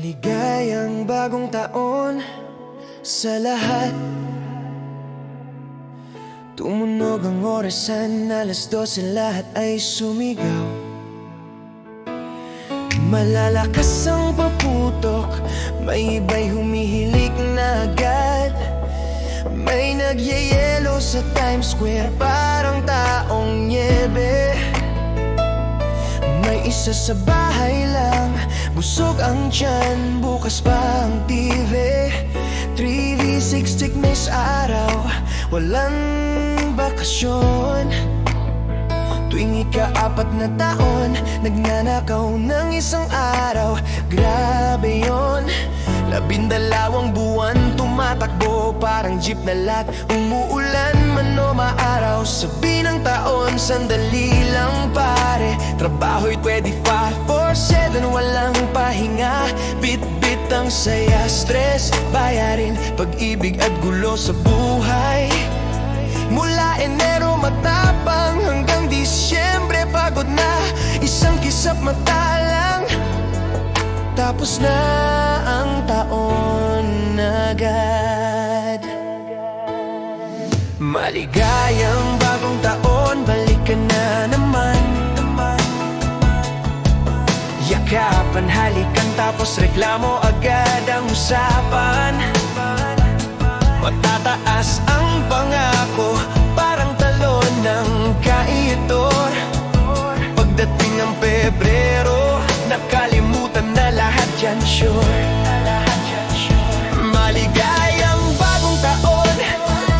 Maligayang bagong taon sa lahat. Tumunog ang orasan, 12:00 lahat ay sumigaw. Malalakas ang paputok, may iba'y humihilik na agad. May nagyayelo sa Times Square, parang taong nyebe. May isa sa bahay lang, busog ang tiyan, bukas pa ang TV. 3v6 tigmis araw, walang bakasyon. Tuwing ika-4 na taon, nagnanakaw ng isang araw. Grabe yon, 12 buwan tumatakbo, parang jeep na lag. Umuulan man o maaraw, sabi ng taon, sandali lang pare. Trabaho'y 24/7, walang pahinga. Bit-bit ang saya, stress, bayarin, pag-ibig at gulo sa buhay. Mula Enero matapang hanggang Disyembre pagod na. Isang kisap mata lang, tapos na ang taon agad. Maligayang bagong taon, balik ka na naman. Yakapan, halikan, tapos reklamo agad ang usapan. Matataas ang pangako, parang talon ng kaitor. Pagdating ng Pebrero, nakalimutan na lahat yan, sure. Maligayang bagong taon,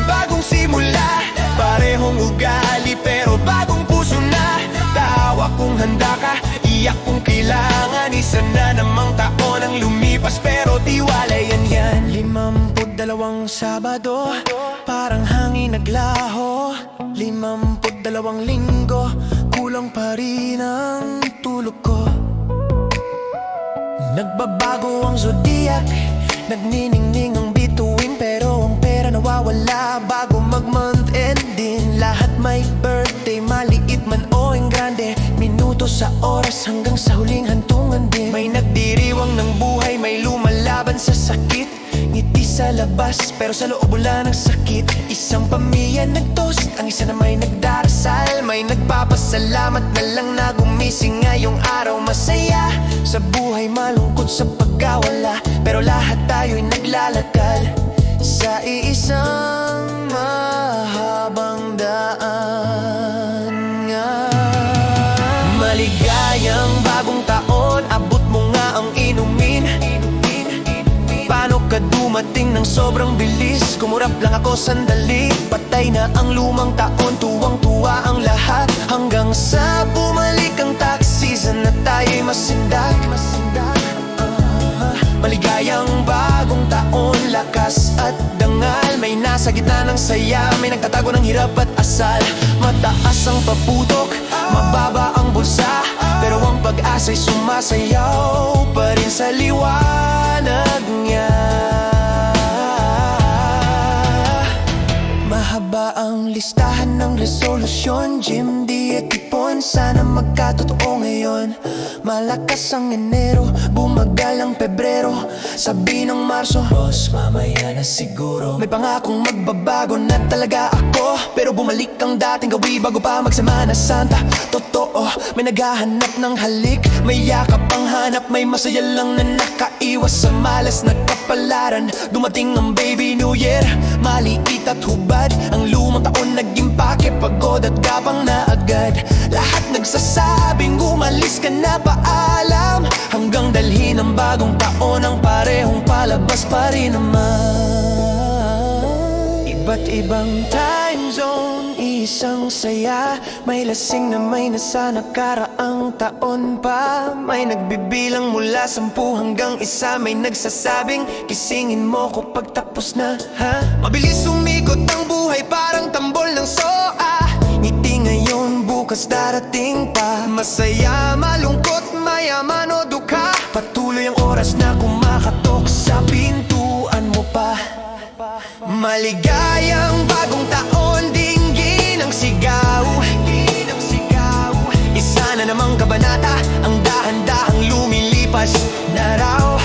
bagong simula. Parehong ugali pero bagong puso na. Tawa kung handa ka, iyak kung kailangan. Isa na namang taon ang lumipas pero tiwalayan yan. 52 Sabado, parang hangin naglaho. 52 linggo, kulang pa rin ang tulog ko. Nagbabago ang zodiac, nagniningning ang bituin, pero ang pera nawawala bago mag-month end din. Lahat may birthday, maliit man o ang grande. Minuto sa oras hanggang sa huling hantungan din. May nagdiriwang ng buhay, may lumalaban sa sakit. Ngiti sa labas, pero sa loob wala ng sakit. Isang pamilya nag-toast, ang isa na may nagdarasal. May nagpapasalamat na lang na gumising ngayong araw. Masaya sa buhay, malungkot sa pagkawala, pero lahat tayo'y naglalakad sa iisang mahabang daan nga. Maligayang bagong taon, abot mo nga ang inumin. Paano ka dumating ng sobrang bilis? Kumurap lang ako sandali, patay na ang lumang taon. Tuwang-tuwa ang lahat, hanggang sa bumalik ang tax season na tayo'y masindak. Maligayang bagong taon, lakas at dangal. May nasa gitna ng saya, may nagtatago ng hirap at asal. Mataas ang paputok, mababa ang bulsa, pero ang pag-asa'y sumasayaw pa rin sa liwanag niya. Mahaba ang listahan ng resolusyon, gym, diet, ipon, sana magkatotoo ngayon. Malakas ang Enero, bumagal ang Pebrero, sabi ng Marso, boss, mamaya na siguro. May pangakong magbabago na talaga ako, pero bumalik ang dating gawi bago pa magsama na Santa. Totoo, may naghahanap ng halik, may yakap ang hanap, may masaya lang na nakaiwas sa malas na kapalaran. Dumating ang baby New Year, maliit at hubad, ang lumang taon naging pake, pagod at gapang na agad. Lahat nagsasabing umalis ka na, paalam, hanggang dalhin ang bagong taon ang parehong palabas pa rin naman. Iba't ibang time zone, isang saya. May lasing na may nasa nakaraang taon pa. May nagbibilang mula 10 hanggang 1. May nagsasabing kisingin mo ko pagtapos na, ha? Mabilis umikot ang buhay, parang tambol ng soa. Ngiti ngayon, bukas darating pa. Masaya, malungkot, mayaman o dukha, patuloy ang oras na kumakatok sa pintuan mo pa. Maligayang bagong taon, dinggin ang sigaw. Isa na namang kabanata, ang dahan-dahang lumilipas na raw.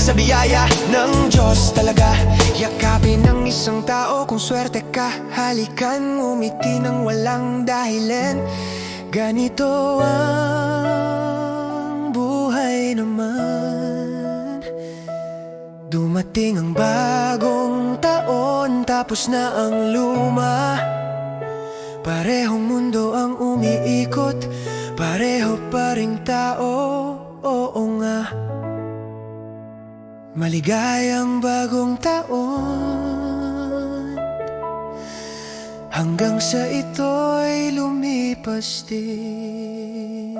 sa biyaya ng Diyos talaga. Yakapin ng isang tao kung swerte ka. Halikan, umiti ng walang dahilan. Ganito ang buhay naman. Dumating ang bagong taon, tapos na ang luma. Parehong mundo ang umiikot, pareho pa ring tao, oo nga. Maligayang bagong taon, hanggang sa ito'y lumipas din.